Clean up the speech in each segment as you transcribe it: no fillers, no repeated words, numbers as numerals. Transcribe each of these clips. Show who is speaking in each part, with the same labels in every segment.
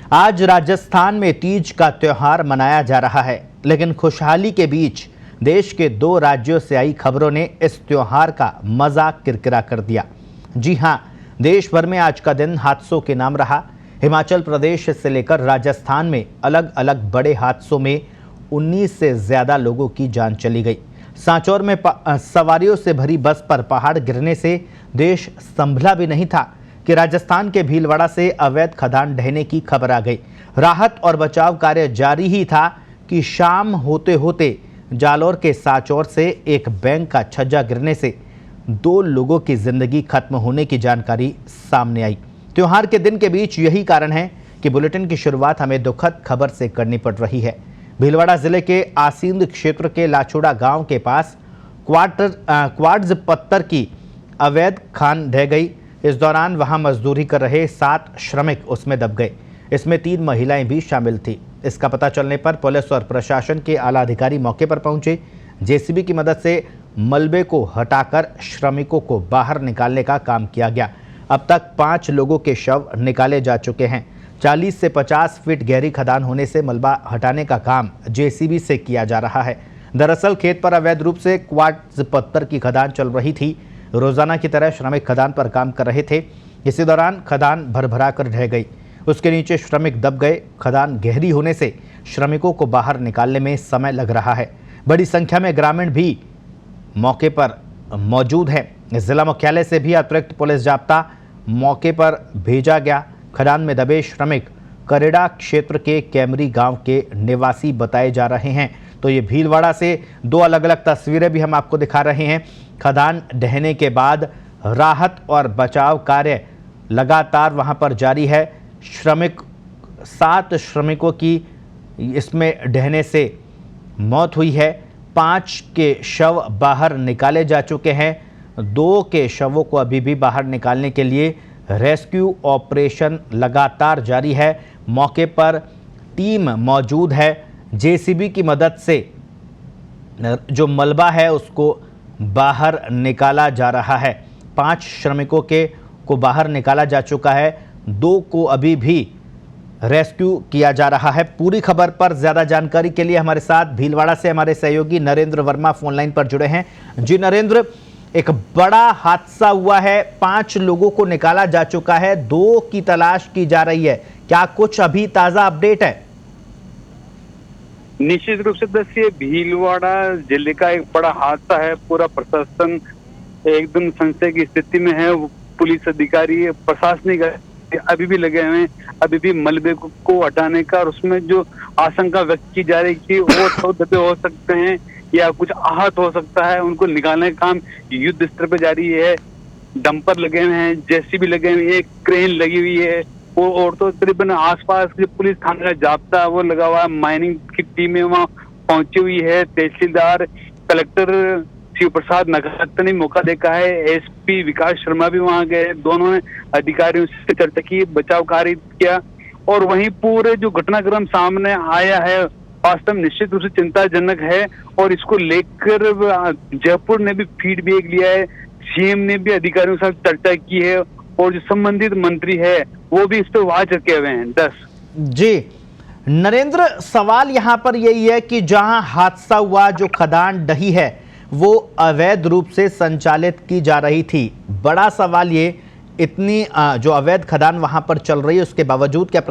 Speaker 1: आज राजस्थान में तीज का त्योहार मनाया जा रहा है, लेकिन खुशहाली के बीच देश के 2 राज्यों से आई खबरों ने इस त्योहार का मजाक किरकिरा कर दिया। जी हां, देश भर में आज का दिन हादसों के नाम रहा। हिमाचल प्रदेश से लेकर राजस्थान में अलग अलग बड़े हादसों में 19 से ज्यादा लोगों की जान चली गई। सांचौर में सवारियों से भरी बस पर पहाड़ गिरने से देश संभला भी नहीं था कि राजस्थान के भीलवाड़ा से अवैध खदान ढहने की खबर आ गई। राहत और बचाव कार्य जारी ही था कि शाम होते होते जालौर के सांचौर से एक बैंक का छज्जा गिरने से 2 लोगों की जिंदगी खत्म होने की जानकारी सामने आई। त्योहार के दिन के बीच यही कारण है कि बुलेटिन की शुरुआत हमें दुखद खबर से करनी पड़ रही है। भीलवाड़ा जिले के आसींद क्षेत्र के लाचोड़ा गांव के पास क्वार्ट्ज पत्थर की अवैध खान ढह गई। इस दौरान वहां मजदूरी कर रहे 7 श्रमिक उसमें दब गए। इसमें 3 महिलाएं भी शामिल थी। इसका पता चलने पर पुलिस और प्रशासन के आला अधिकारी मौके पर पहुंचे। जेसीबी की मदद से मलबे को हटाकर श्रमिकों को बाहर निकालने का काम किया गया। अब तक 5 लोगों के शव निकाले जा चुके हैं। 40 से 50 फीट गहरी खदान होने से मलबा हटाने का काम जेसीबी से किया जा रहा है। दरअसल खेत पर अवैध रूप से क्वार्ट्ज पत्थर की खदान चल रही थी। रोजाना की तरह श्रमिक खदान पर काम कर रहे थे। इसी दौरान खदान भरभरा कर ढह गई। उसके नीचे श्रमिक दब गए। खदान गहरी होने से श्रमिकों को बाहर निकालने में समय लग रहा है। बड़ी संख्या में ग्रामीण भी मौके पर मौजूद हैं। जिला मुख्यालय से भी अतिरिक्त पुलिस जाब्ता मौके पर भेजा गया। खदान में दबे श्रमिक करेड़ा क्षेत्र के कैमरी गांव के निवासी बताए जा रहे हैं। तो ये भीलवाड़ा से 2 अलग अलग तस्वीरें भी हम आपको दिखा रहे हैं। खदान ढहने के बाद राहत और बचाव कार्य लगातार वहां पर जारी है। 7 श्रमिकों की इसमें ढहने से मौत हुई है। 5 के शव बाहर निकाले जा चुके हैं। 2 के शवों को अभी भी बाहर निकालने के लिए रेस्क्यू ऑपरेशन लगातार जारी है। मौके पर टीम मौजूद है। जेसीबी की मदद से जो मलबा है उसको बाहर निकाला जा रहा है। 5 श्रमिकों को बाहर निकाला जा चुका है। 2 को अभी भी रेस्क्यू किया जा रहा है। पूरी खबर पर ज्यादा जानकारी के लिए हमारे साथ भीलवाड़ा से हमारे सहयोगी नरेंद्र वर्मा फोन लाइन पर जुड़े हैं। जी नरेंद्र, एक बड़ा हादसा हुआ है। 5 लोगों को निकाला जा चुका है, 2 की तलाश की जा रही है। क्या कुछ अभी ताजा अपडेट है?
Speaker 2: निश्चित रूप से ये भीलवाड़ा जिले का एक बड़ा हादसा है। पूरा प्रशासन एकदम संशय की स्थिति में है। पुलिस अधिकारी प्रशासनिक अभी भी लगे हुए हैं, अभी भी मलबे को हटाने का, और उसमें जो आशंका व्यक्त की जा रही है कि वो दबे हो सकते हैं या कुछ आहत हो सकता है, उनको निकालने का काम युद्ध स्तर पे जारी है। डंपर लगे हुए हैं, जेसीबी लगे हुए हैं, क्रेन लगी हुई है और तो तकरीबन आसपास जो पुलिस थाने का जाब्ता वो लगा हुआ है। माइनिंग की टीमें वहाँ पहुंची हुई है। तहसीलदार, कलेक्टर शिव प्रसाद नगहत ने मौका देखा है। एसपी विकास शर्मा भी वहां गए। दोनों ने अधिकारियों से चर्चा की, बचाव कार्य किया, और वहीं पूरे जो घटनाक्रम सामने आया है वास्तव में निश्चित रूप से चिंताजनक है। और इसको लेकर जयपुर ने भी फीडबैक लिया है। सीएम ने भी अधिकारियों के साथ चर्चा की है और जो संबंधित मंत्री है वो भी इस पर वाच रखे हुए हैं। 10
Speaker 1: जी नरेंद्र, सवाल यहां पर यही है कि जहां हादसा हुआ, जो खदान ढही है वो अवैध रूप से संचालित की जा रही थी। बड़ा सवाल ये, इतनी जो अवैध खदान वहां पर चल रही है उसके बावजूद क्या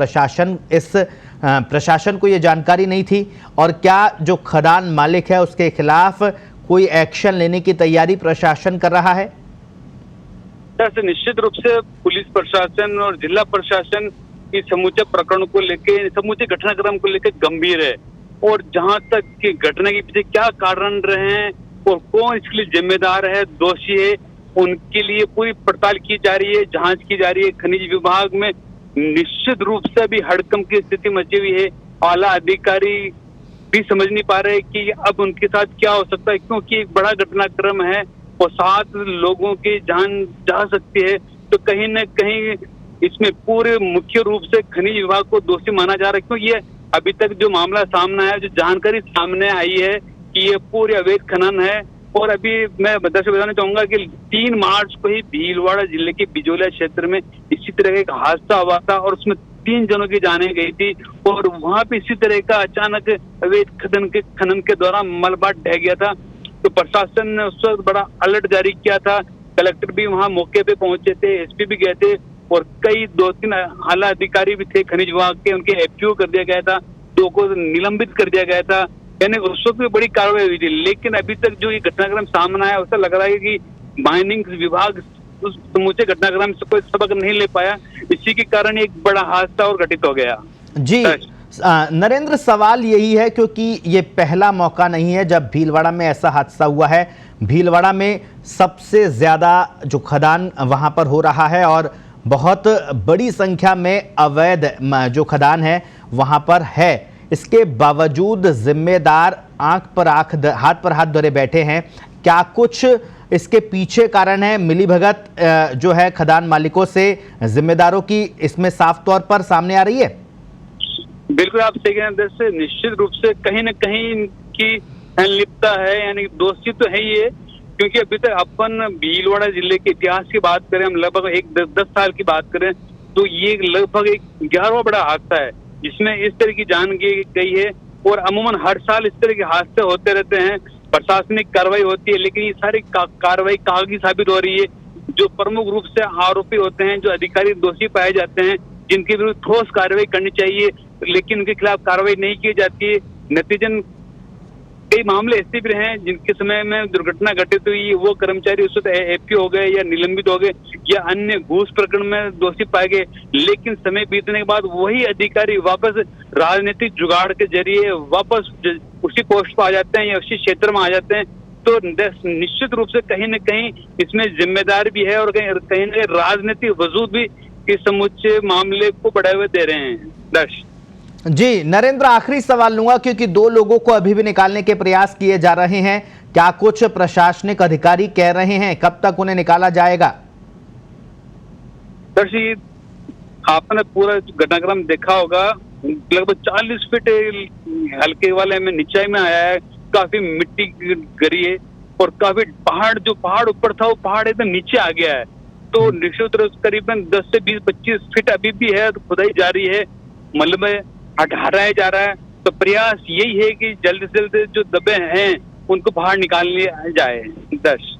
Speaker 1: प्रशासन को ये जानकारी नहीं थी? और क्या जो खदान मालिक है उसके खिलाफ कोई एक्शन लेने की तैयारी प्रशासन कर रहा है?
Speaker 2: निश्चित रूप से पुलिस प्रशासन और जिला प्रशासन इस समूचे प्रकरण को लेकर, समूचे घटनाक्रम को लेकर गंभीर है। और जहां तक कि घटना के पीछे क्या कारण रहे हैं और कौन इसके लिए जिम्मेदार है, दोषी है, उनके लिए पूरी पड़ताल की जा रही है, जांच की जा रही है। खनिज विभाग में निश्चित रूप से अभी हड़कंप की स्थिति मची हुई है। आला अधिकारी भी समझ नहीं पा रहे कि अब उनके साथ क्या हो सकता है, क्योंकि एक बड़ा घटनाक्रम है और 7 लोगों की जान जा सकती है। तो कहीं न कहीं इसमें पूरे मुख्य रूप से खनिज विभाग को दोषी माना जा रहा है, क्योंकि ये अभी तक जो मामला सामने आया, जो जानकारी सामने आई है कि ये पूरे अवैध खनन है। और अभी मैं दर्शक बताना चाहूंगा कि 3 मार्च को ही भीलवाड़ा जिले के बिजोलिया क्षेत्र में इसी तरह का एक हादसा हुआ था और उसमें 3 जनों की जाने गई थी और वहां पे इसी तरह का अचानक अवैध खनन के दौरान मलबा ढह गया था। तो प्रशासन ने उस वक्त बड़ा अलर्ट जारी किया था। कलेक्टर भी वहां मौके पे पहुंचे थे, एसपी भी गए थे और कई 2-3 आला अधिकारी भी थे खनिज विभाग के, उनके एफपीओ कर दिया गया था, 2 को निलंबित कर दिया गया था। यानी उस वक्त भी बड़ी कार्रवाई हुई थी। लेकिन अभी तक जो ये घटनाक्रम सामने आया उससे लग रहा है कि माइनिंग विभाग उस समूचे घटनाक्रम से कोई सबक नहीं ले पाया। इसी के कारण एक बड़ा हादसा और घटित हो गया।
Speaker 1: जी नरेंद्र, सवाल यही है क्योंकि ये पहला मौका नहीं है जब भीलवाड़ा में ऐसा हादसा हुआ है। भीलवाड़ा में सबसे ज्यादा जो खदान वहां पर हो रहा है और बहुत बड़ी संख्या में अवैध जो खदान है वहां पर है। इसके बावजूद जिम्मेदार आंख पर आंख हाथ पर हाथ धरे बैठे हैं। क्या कुछ इसके पीछे कारण है? मिलीभगत जो है खदान मालिकों से जिम्मेदारों की इसमें साफ तौर पर सामने आ रही है।
Speaker 2: बिल्कुल आप सही कह रहे हैं। निश्चित रूप से कहीं न कहीं इनकी संलिप्तता है, यानी दोस्ती तो है ही है। क्योंकि अभी तक अपन भीलवाड़ा जिले के इतिहास की बात करें, हम लगभग 10 साल की बात करें तो ये लगभग एक 11वां बड़ा हादसा है जिसमें इस तरह की जान गई है। और अमूमन हर साल इस तरह के हादसे होते रहते हैं, प्रशासनिक कार्रवाई होती है, लेकिन ये सारी कार्रवाई कागजी साबित हो रही है। जो प्रमुख रूप से आरोपी होते हैं, जो अधिकारी दोषी पाए जाते हैं, जिनके विरुद्ध ठोस कार्रवाई करनी चाहिए, लेकिन उनके खिलाफ कार्रवाई नहीं की जाती है। नतीजन कई मामले ऐसे भी रहे जिनके समय में दुर्घटना घटित हुई, वो कर्मचारी उस वक्त एफपी हो गए या निलंबित हो गए या अन्य घूस प्रकरण में दोषी पाए गए। लेकिन समय बीतने के बाद वही अधिकारी वापस राजनीतिक जुगाड़ के जरिए वापस उसी पोस्ट पर आ जाते हैं या उसी क्षेत्र में आ जाते हैं। तो निश्चित रूप से कहीं न कहीं इसमें जिम्मेदार भी है और कहीं न कहीं राजनीतिक वजूद भी इस समूचे मामले को बढ़ावा दे रहे हैं। दर्श
Speaker 1: जी नरेंद्र, आखिरी सवाल लूंगा क्योंकि 2 लोगों को अभी भी निकालने के प्रयास किए जा रहे हैं। क्या कुछ प्रशासनिक अधिकारी कह रहे हैं कब तक उन्हें निकाला जाएगा?
Speaker 2: दर्शी, आपने पूरा घटनाक्रम देखा होगा। लगभग 40 फीट हल्के वाले में नीचे में आया है, काफी मिट्टी गिरी है और काफी पहाड़ ऊपर था वो पहाड़ एकदम नीचे आ गया है। तो निश्चित रूप से करीबन 10 से 20-25 फीट अभी भी है, तो खुदाई जारी है, मलबे हटाया जा रहा है। तो प्रयास यही है कि जल्द से जल्द जो दबे हैं उनको बाहर निकाल लिया जाए। दर्श